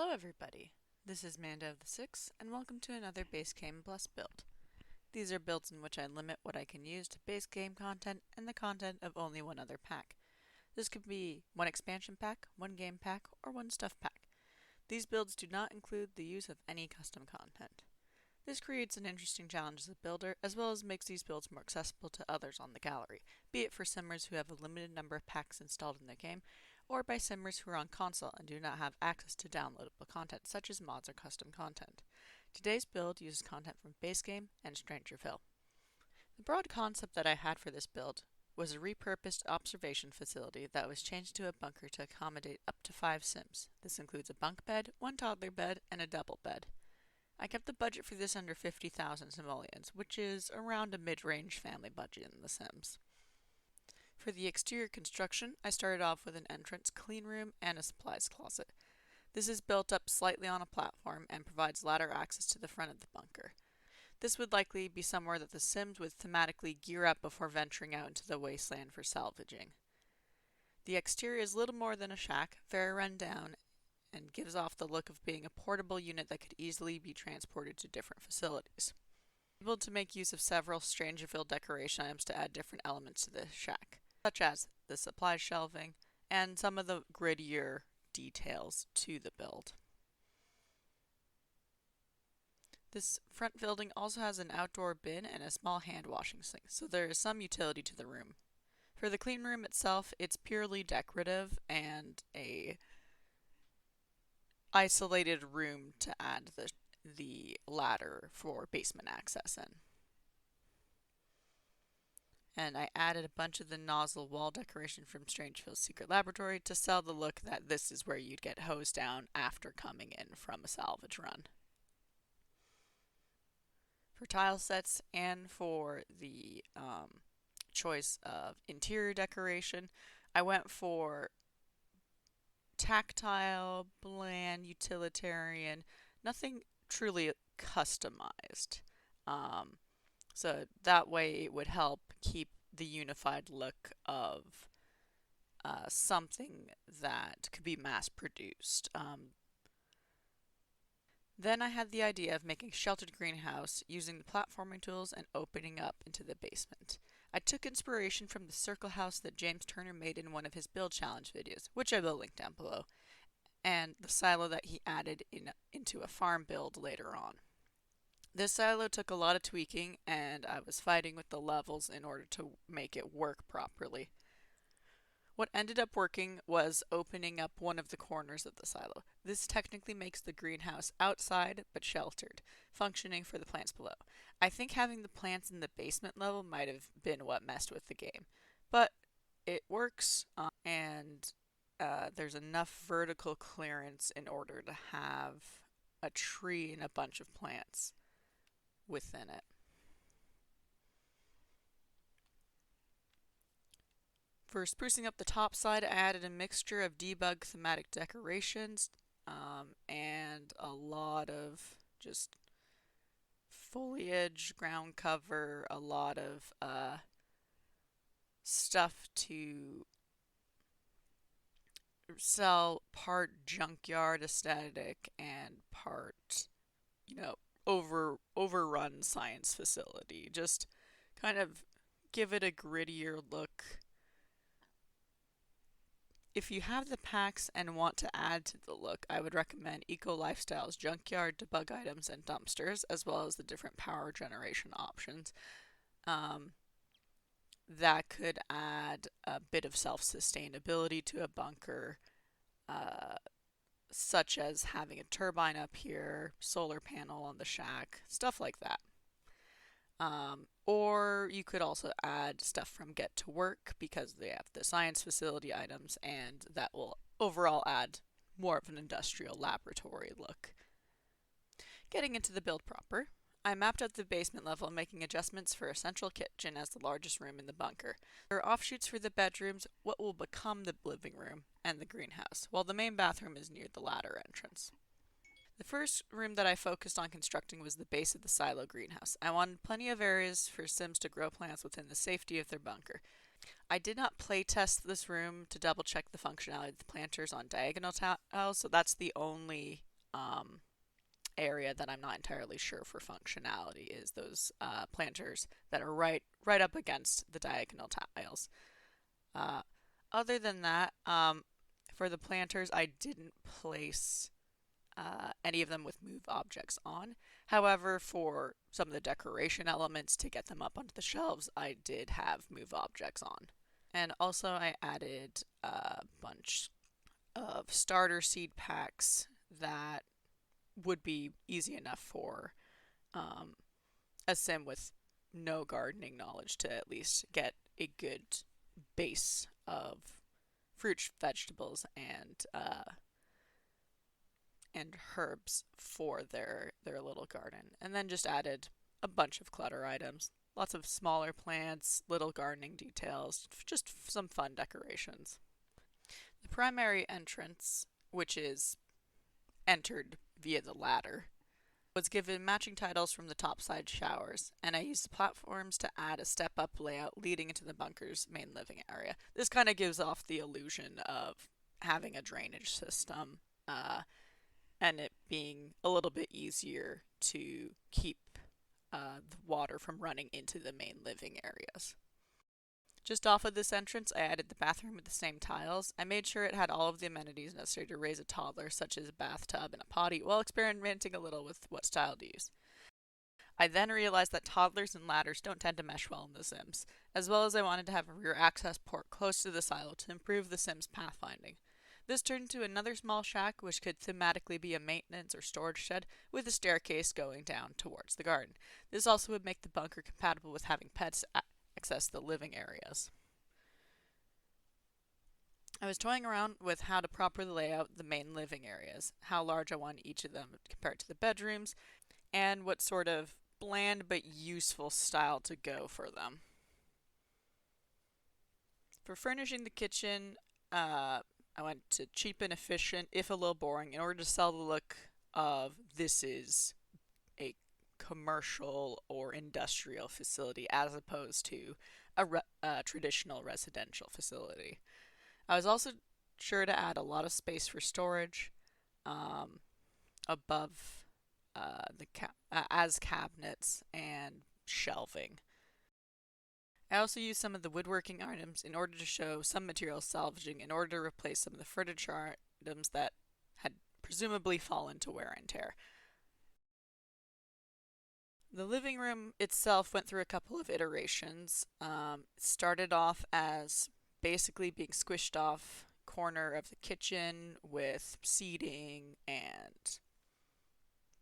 Hello everybody, this is Manda of the Six, and welcome to another Base Game Plus build. These are builds in which I limit what I can use to base game content and the content of only one other pack. This could be one expansion pack, one game pack, or one stuff pack. These builds do not include the use of any custom content. This creates an interesting challenge as a builder, as well as makes these builds more accessible to others on the gallery, be it for simmers who have a limited number of packs installed in their game, or by simmers who are on console and do not have access to downloadable content, such as mods or custom content. Today's build uses content from Base Game and Strangerville. The broad concept that I had for this build was a repurposed observation facility that was changed to a bunker to accommodate up to 5 sims. This includes a bunk bed, one toddler bed, and a double bed. I kept the budget for this under 50,000 Simoleans, which is around a mid-range family budget in The Sims. For the exterior construction, I started off with an entrance, clean room, and a supplies closet. This is built up slightly on a platform and provides ladder access to the front of the bunker. This would likely be somewhere that the Sims would thematically gear up before venturing out into the wasteland for salvaging. The exterior is little more than a shack, very run down, and gives off the look of being a portable unit that could easily be transported to different facilities. Able to make use of several Strangerville decoration items to add different elements to the shack, such as the supply shelving and some of the grittier details to the build. This front building also has an outdoor bin and a small hand washing sink, so there is some utility to the room. For the clean room itself, it's purely decorative and a isolated room to add the ladder for basement access in. And I added a bunch of the nozzle wall decoration from Strangeville's Secret Laboratory to sell the look that this is where you'd get hosed down after coming in from a salvage run. For tile sets and for the choice of interior decoration, I went for tactile, bland, utilitarian, nothing truly customized. So that way it would help keep the unified look of something that could be mass produced. Then I had the idea of making a sheltered greenhouse using the platforming tools and opening up into the basement. I took inspiration from the circle house that James Turner made in one of his build challenge videos, which I will link down below, and the silo that he added into a farm build later on. This silo took a lot of tweaking, and I was fighting with the levels in order to make it work properly. What ended up working was opening up one of the corners of the silo. This technically makes the greenhouse outside but sheltered, functioning for the plants below. I think having the plants in the basement level might have been what messed with the game, but it works, and there's enough vertical clearance in order to have a tree and a bunch of plants within it. For sprucing up the top side, I added a mixture of debug thematic decorations and a lot of just foliage, ground cover, a lot of stuff to sell part junkyard aesthetic and part, overrun science facility. Just kind of give it a grittier look. If you have the packs and want to add to the look, I would recommend Eco Lifestyle's junkyard, debug items, and dumpsters, as well as the different power generation options. That could add a bit of self-sustainability to a bunker, such as having a turbine up here, solar panel on the shack, stuff like that. Or you could also add stuff from Get to Work because they have the science facility items, and that will overall add more of an industrial laboratory look. Getting into the build proper, I mapped out the basement level, making adjustments for a central kitchen as the largest room in the bunker. There are offshoots for the bedrooms, what will become the living room, and the greenhouse, while the main bathroom is near the ladder entrance. The first room that I focused on constructing was the base of the silo greenhouse. I wanted plenty of areas for Sims to grow plants within the safety of their bunker. I did not playtest this room to double check the functionality of the planters on diagonal tiles, so that's the only area that I'm not entirely sure for functionality is those planters that are right up against the diagonal tiles. Other than that, for the planters, I didn't place any of them with move objects on. However, for some of the decoration elements to get them up onto the shelves, I did have move objects on. And also I added a bunch of starter seed packs that would be easy enough for a sim with no gardening knowledge to at least get a good base of fruit, vegetables, and herbs for their little garden. And then just added a bunch of clutter items, lots of smaller plants, little gardening details, just some fun decorations. The primary entrance, which is entered via the ladder, was given matching tiles from the topside showers, and I used the platforms to add a step-up layout leading into the bunker's main living area. This kind of gives off the illusion of having a drainage system, and it being a little bit easier to keep the water from running into the main living areas. Just off of this entrance, I added the bathroom with the same tiles. I made sure it had all of the amenities necessary to raise a toddler, such as a bathtub and a potty, while experimenting a little with what style to use. I then realized that toddlers and ladders don't tend to mesh well in The Sims, as well as I wanted to have a rear access port close to the silo to improve The Sims pathfinding. This turned into another small shack, which could thematically be a maintenance or storage shed, with a staircase going down towards the garden. This also would make the bunker compatible with having pets access the living areas. I was toying around with how to properly lay out the main living areas, how large I want each of them compared to the bedrooms, and what sort of bland but useful style to go for them. For furnishing the kitchen, I went to cheap and efficient, if a little boring, in order to sell the look of this is a commercial or industrial facility as opposed to a traditional residential facility. I was also sure to add a lot of space for storage above as cabinets and shelving. I also used some of the woodworking items in order to show some material salvaging in order to replace some of the furniture items that had presumably fallen to wear and tear. The living room itself went through a couple of iterations. It started off as basically being squished off corner of the kitchen with seating and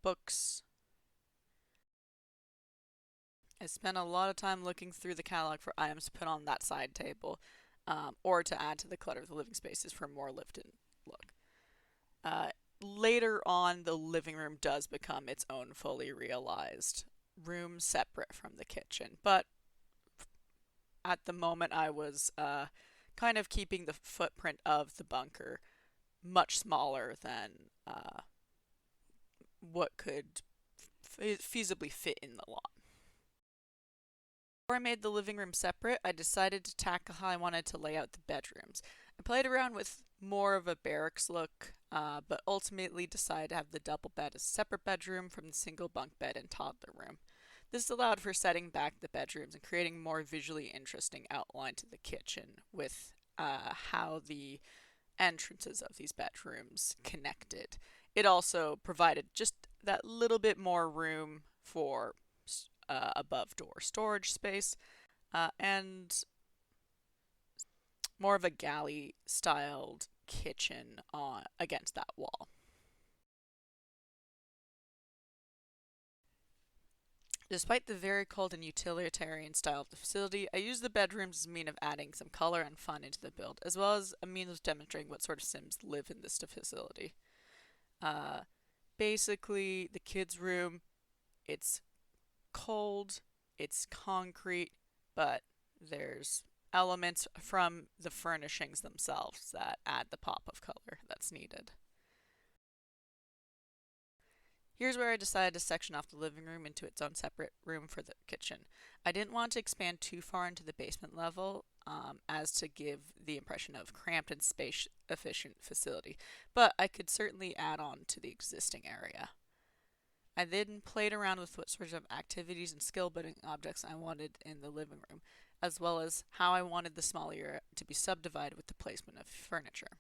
books. I spent a lot of time looking through the catalog for items to put on that side table, or to add to the clutter of the living spaces for a more lived-in look. Later on, the living room does become its own fully realized room separate from the kitchen, but at the moment I was kind of keeping the footprint of the bunker much smaller than what could feasibly fit in the lot. Before I made the living room separate, I decided to tackle how I wanted to lay out the bedrooms. I played around with more of a barracks look, but ultimately decided to have the double bed as a separate bedroom from the single bunk bed and toddler room. This allowed for setting back the bedrooms and creating a more visually interesting outline to the kitchen with how the entrances of these bedrooms connected. It also provided just that little bit more room for above door storage space and more of a galley styled kitchen against that wall. Despite the very cold and utilitarian style of the facility, I used the bedrooms as a means of adding some color and fun into the build, as well as a means of demonstrating what sort of Sims live in this facility. Basically, the kids' room, it's cold, it's concrete, but there's elements from the furnishings themselves that add the pop of color that's needed. Here's where I decided to section off the living room into its own separate room for the kitchen. I didn't want to expand too far into the basement level as to give the impression of cramped and space-efficient facility, but I could certainly add on to the existing area. I then played around with what sorts of activities and skill-building objects I wanted in the living room, as well as how I wanted the small area to be subdivided with the placement of furniture.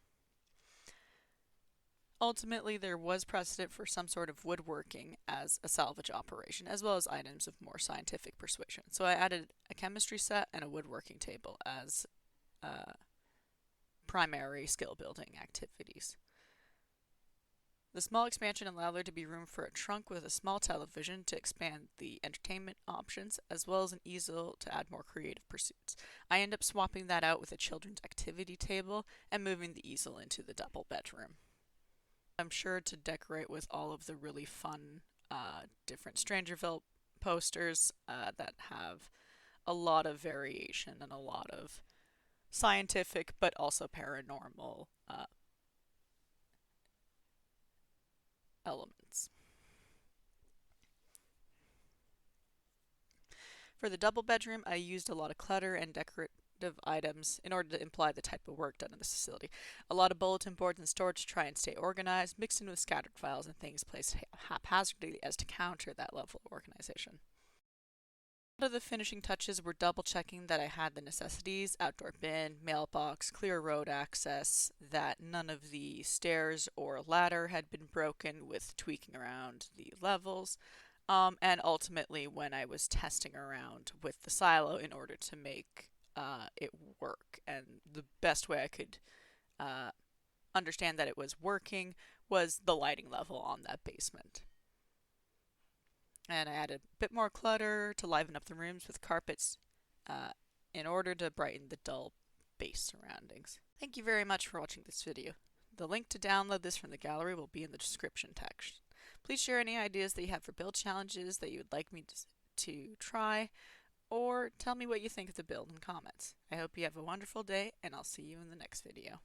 Ultimately, there was precedent for some sort of woodworking as a salvage operation, as well as items of more scientific persuasion. So I added a chemistry set and a woodworking table as primary skill-building activities. The small expansion allowed there to be room for a trunk with a small television to expand the entertainment options, as well as an easel to add more creative pursuits. I end up swapping that out with a children's activity table and moving the easel into the double bedroom. I'm sure to decorate with all of the really fun different Strangerville posters that have a lot of variation and a lot of scientific but also paranormal elements. For the double bedroom, I used a lot of clutter and decorative items in order to imply the type of work done in this facility. A lot of bulletin boards and storage to try and stay organized, mixed in with scattered files and things placed haphazardly as to counter that level of organization. A lot of the finishing touches were double checking that I had the necessities, outdoor bin, mailbox, clear road access, that none of the stairs or ladder had been broken with tweaking around the levels, and ultimately when I was testing around with the silo in order to make it work. And the best way I could understand that it was working was the lighting level on that basement. And I added a bit more clutter to liven up the rooms with carpets in order to brighten the dull base surroundings. Thank you very much for watching this video. The link to download this from the gallery will be in the description text. Please share any ideas that you have for build challenges that you would like me to try, or tell me what you think of the build in comments. I hope you have a wonderful day, and I'll see you in the next video.